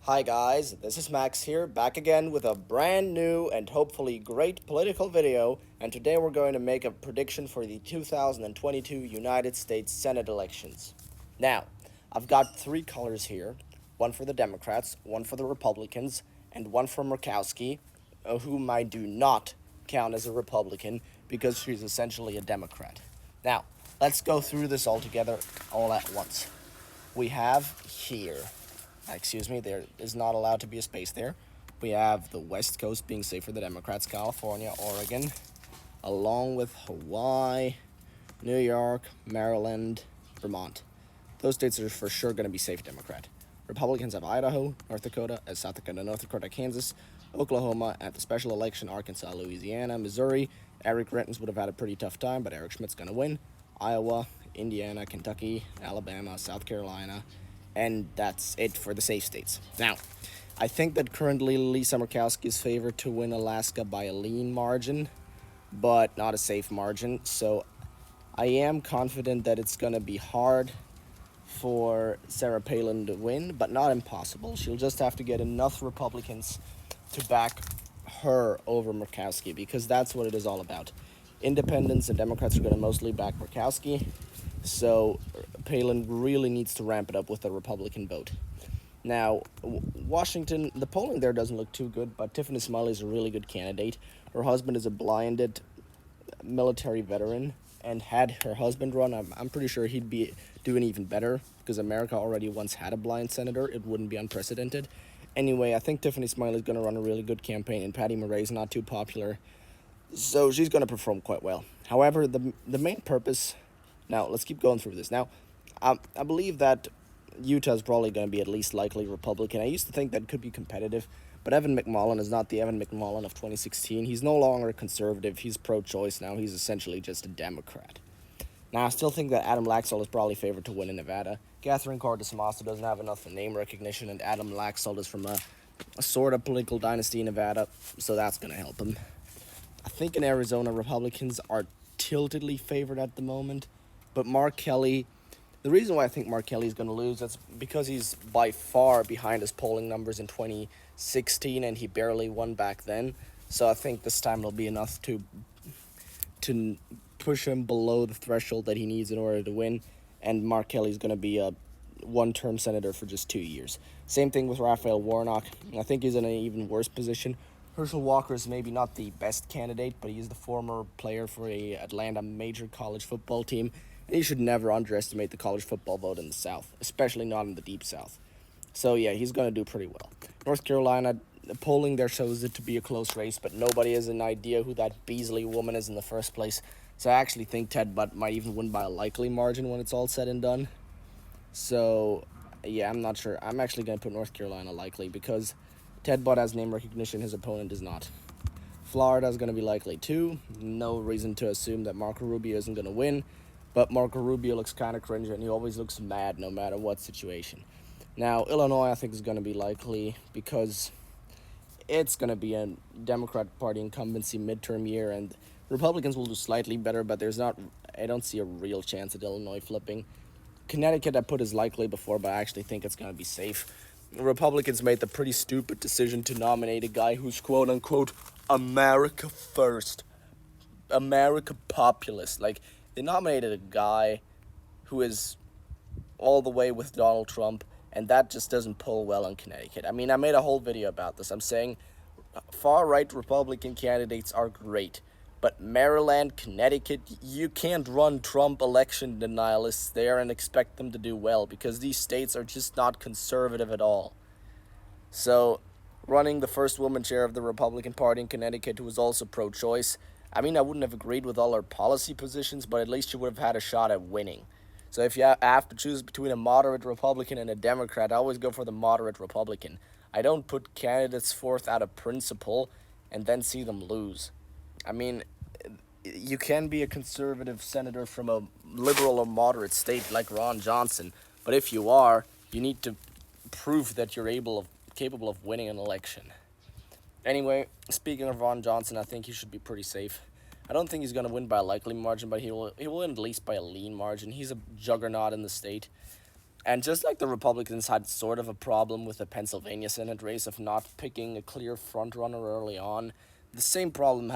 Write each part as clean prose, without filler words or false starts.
Hi guys, this is Max here, back again with a brand new and hopefully great political video, and today we're going to make a prediction for the 2022 United States Senate elections. Now, I've got three colors here, one for the Democrats, one for the Republicans, and one for Murkowski, whom I do not count as a Republican because she's essentially a Democrat. Now, let's go through this all together all at once. We have here excuse me, there is not allowed to be a space there. We have the West Coast being safe for the Democrats, California, Oregon, along with Hawaii, New York, Maryland, Vermont. Those states are for sure going to be safe Democrat. Republicans have Idaho, North Dakota, South Dakota, North Dakota, Kansas, Oklahoma, at the special election, Arkansas, Louisiana, Missouri. Eric Greitens would have had a pretty tough time, but Eric Schmidt's going to win. Iowa, Indiana, Kentucky, Alabama, South Carolina, and that's it for the safe states. Now, I think that currently Lisa Murkowski is favored to win Alaska by a lean margin, but not a safe margin. So I am confident that it's going to be hard for Sarah Palin to win, but not impossible. She'll just have to get enough Republicans to back her over Murkowski, because that's what it is all about. Independents and Democrats are going to mostly back Murkowski, so Palin really needs to ramp it up with the Republican vote. Now, Washington, the polling there doesn't look too good, but Tiffany Smiley is a really good candidate. Her husband is a blinded military veteran, and had her husband run, I'm pretty sure he'd be doing even better, because America already once had a blind senator. It wouldn't be unprecedented. Anyway, I think Tiffany Smiley is going to run a really good campaign, and Patty Murray is not too popular, so she's going to perform quite well. However, the main purpose. Now, let's keep going through this. Now, I believe that Utah is probably going to be at least likely Republican. I used to think that could be competitive, but Evan McMullin is not the Evan McMullin of 2016. He's no longer a conservative. He's pro-choice now. He's essentially just a Democrat. Now, I still think that Adam Laxalt is probably favored to win in Nevada. Catherine Cortez Masto doesn't have enough name recognition, and Adam Laxalt is from a sort of political dynasty in Nevada, so that's going to help him. I think in Arizona, Republicans are tiltedly favored at the moment, but Mark Kelly, the reason why I think Mark Kelly is going to lose, that's because he's by far behind his polling numbers in 2016, and he barely won back then. So I think this time it'll be enough to push him below the threshold that he needs in order to win, and Mark Kelly's going to be a one-term senator for just 2 years. Same thing with Raphael Warnock. I think he's in an even worse position. Herschel Walker is maybe not the best candidate, but he's the former player for a Atlanta major college football team, and you should never underestimate the college football vote in the South, especially not in the Deep South. So yeah, he's going to do pretty well. North Carolina, the polling there shows it to be a close race, but nobody has an idea who that Beasley woman is in the first place. So I actually think Ted Budd might even win by a likely margin when it's all said and done. So yeah, I'm not sure. I'm actually going to put North Carolina likely because Ted Budd has name recognition, his opponent does not. Florida is going to be likely too. No reason to assume that Marco Rubio isn't going to win, but Marco Rubio looks kind of cringe, and he always looks mad no matter what situation. Now, Illinois, I think, is going to be likely because it's going to be a Democrat Party incumbency midterm year, and Republicans will do slightly better, but I don't see a real chance at Illinois flipping. Connecticut, I put as likely before, but I actually think it's going to be safe. Republicans made the pretty stupid decision to nominate a guy who's quote-unquote America first, America populist. Like, they nominated a guy who is all the way with Donald Trump, and that just doesn't pull well in Connecticut. I mean, I made a whole video about this. I'm saying far-right Republican candidates are great, but Maryland, Connecticut, you can't run Trump election denialists there and expect them to do well, because these states are just not conservative at all. So, running the first woman chair of the Republican Party in Connecticut, who was also pro-choice, I mean, I wouldn't have agreed with all her policy positions, but at least she would have had a shot at winning. So if you have to choose between a moderate Republican and a Democrat, I always go for the moderate Republican. I don't put candidates forth out of principle and then see them lose. I mean, you can be a conservative senator from a liberal or moderate state like Ron Johnson, but if you are, you need to prove that you're capable of winning an election. Anyway, speaking of Ron Johnson, I think he should be pretty safe. I don't think he's going to win by a likely margin, but he will win at least by a lean margin. He's a juggernaut in the state. And just like the Republicans had sort of a problem with the Pennsylvania Senate race of not picking a clear frontrunner early on, the same problem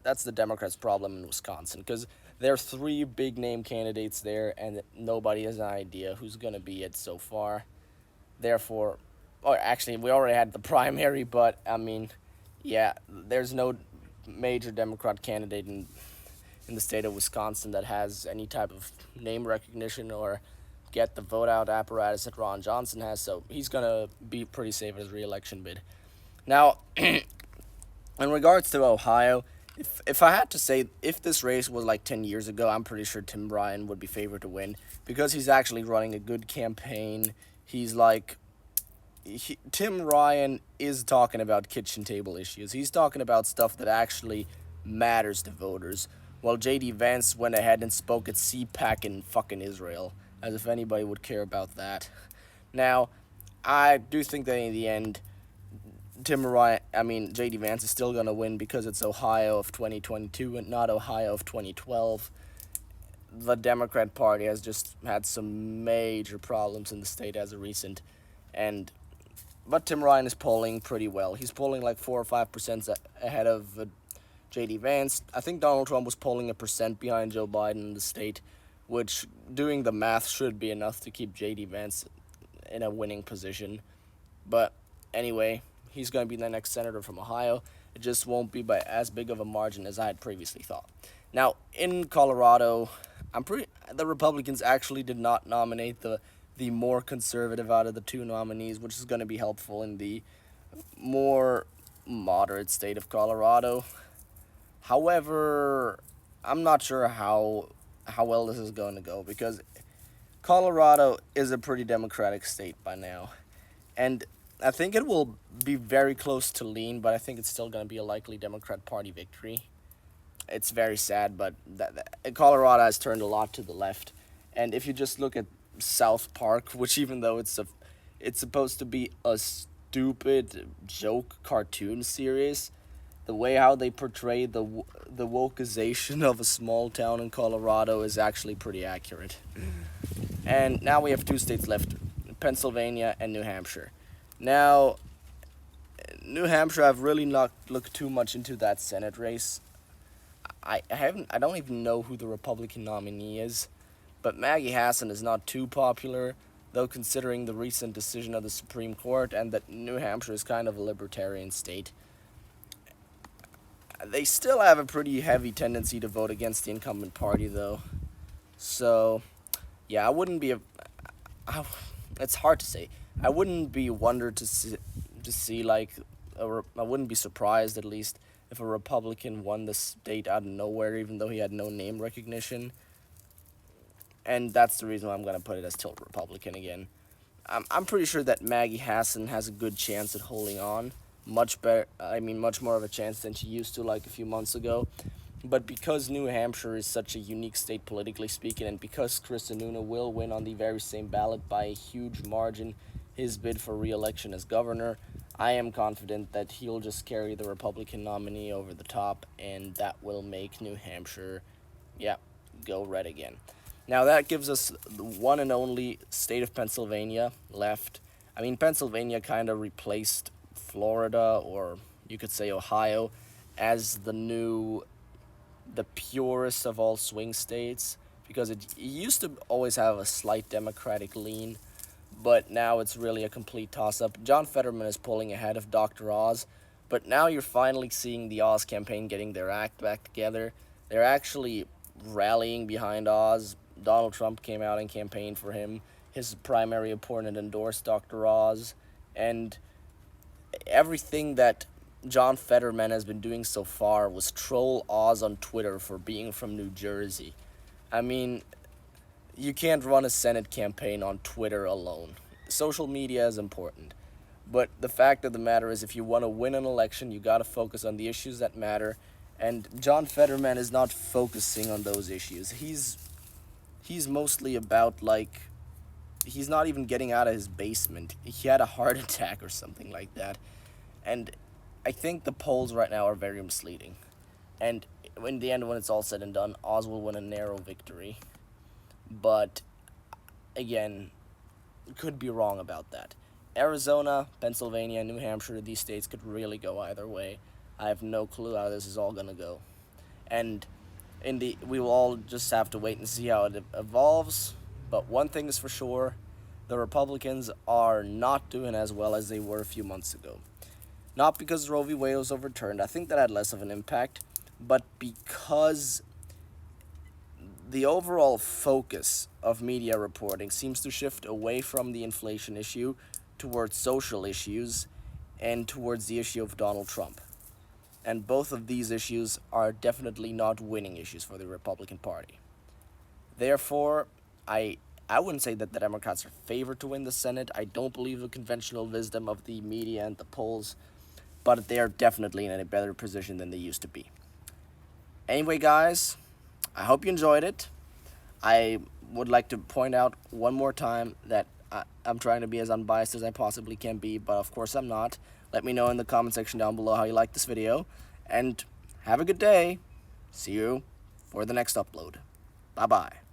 that's the Democrats' problem in Wisconsin, because there are three big name candidates there, and nobody has an idea who's gonna be it so far. Therefore, or actually, we already had the primary, but I mean, yeah, there's no major Democrat candidate in the state of Wisconsin that has any type of name recognition or get the vote out apparatus that Ron Johnson has, so he's gonna be pretty safe at his re-election bid. Now, in regards to Ohio, if I had to say, if this race was like 10 years ago, I'm pretty sure Tim Ryan would be favored to win because he's actually running a good campaign. He's like, Tim Ryan is talking about kitchen table issues. He's talking about stuff that actually matters to voters. While J.D. Vance went ahead and spoke at CPAC in fucking Israel, as if anybody would care about that. Now, I do think that in the end, J.D. Vance is still going to win because it's Ohio of 2022 and not Ohio of 2012. The Democrat Party has just had some major problems in the state as of recent, and but Tim Ryan is polling pretty well. He's polling like 4 or 5% ahead of J.D. Vance. I think Donald Trump was polling 1% behind Joe Biden in the state, which, doing the math, should be enough to keep J.D. Vance in a winning position. But anyway, he's going to be the next senator from Ohio. It just won't be by as big of a margin as I had previously thought. Now, in Colorado, the Republicans actually did not nominate the more conservative out of the two nominees, which is going to be helpful in the more moderate state of Colorado. However, I'm not sure how well this is going to go because Colorado is a pretty democratic state by now. And I think it will be very close to lean, but I think it's still going to be a likely Democrat Party victory. It's very sad, but Colorado has turned a lot to the left. And if you just look at South Park, which even though it's supposed to be a stupid joke cartoon series, the way how they portray the wokeization of a small town in Colorado is actually pretty accurate. And now we have two states left, Pennsylvania and New Hampshire. Now, New Hampshire, I've really not looked too much into that Senate race. I don't even know who the Republican nominee is, but Maggie Hassan is not too popular, though considering the recent decision of the Supreme Court and that New Hampshire is kind of a libertarian state. They still have a pretty heavy tendency to vote against the incumbent party, though. So, yeah, I wouldn't be it's hard to say. I wouldn't be wondered to see like I wouldn't be surprised at least if a Republican won the state out of nowhere, even though he had no name recognition. And that's the reason why I'm gonna put it as tilt Republican again. I'm pretty sure that Maggie Hassan has a good chance at holding on. Much better. I mean, much more of a chance than she used to like a few months ago. But because New Hampshire is such a unique state politically speaking, and because Chris Sununu will win on the very same ballot by a huge margin his bid for re-election as governor, I am confident that he'll just carry the Republican nominee over the top, and that will make New Hampshire, yeah, go red again. Now that gives us the one and only state of Pennsylvania left. I mean, Pennsylvania kind of replaced Florida, or you could say Ohio, as the purest of all swing states, because it used to always have a slight Democratic lean, but now it's really a complete toss-up. John Fetterman is pulling ahead of Dr. Oz, but now you're finally seeing the Oz campaign getting their act back together. They're actually rallying behind Oz. Donald Trump came out and campaigned for him. His primary opponent endorsed Dr. Oz, and everything that John Fetterman has been doing so far was troll Oz on Twitter for being from New Jersey. I mean, you can't run a Senate campaign on Twitter alone. Social media is important. But the fact of the matter is, if you want to win an election, you got to focus on the issues that matter. And John Fetterman is not focusing on those issues. He's mostly about, like, he's not even getting out of his basement. He had a heart attack or something like that. And I think the polls right now are very misleading. And in the end, when it's all said and done, Oz will win a narrow victory. But again, could be wrong about that. Arizona, Pennsylvania, New Hampshire, these states could really go either way. I have no clue how this is all gonna go, and we will all just have to wait and see how it evolves. But one thing is for sure, the Republicans are not doing as well as they were a few months ago. Not because Roe v. Wade was overturned, I think that had less of an impact, but because the overall focus of media reporting seems to shift away from the inflation issue towards social issues and towards the issue of Donald Trump. And both of these issues are definitely not winning issues for the Republican Party. Therefore, I wouldn't say that the Democrats are favored to win the Senate. I don't believe the conventional wisdom of the media and the polls, but they are definitely in a better position than they used to be. Anyway, guys, I hope you enjoyed it. I would like to point out one more time that I'm trying to be as unbiased as I possibly can be, but of course I'm not. Let me know in the comment section down below how you like this video, and have a good day. See you for the next upload. Bye-bye.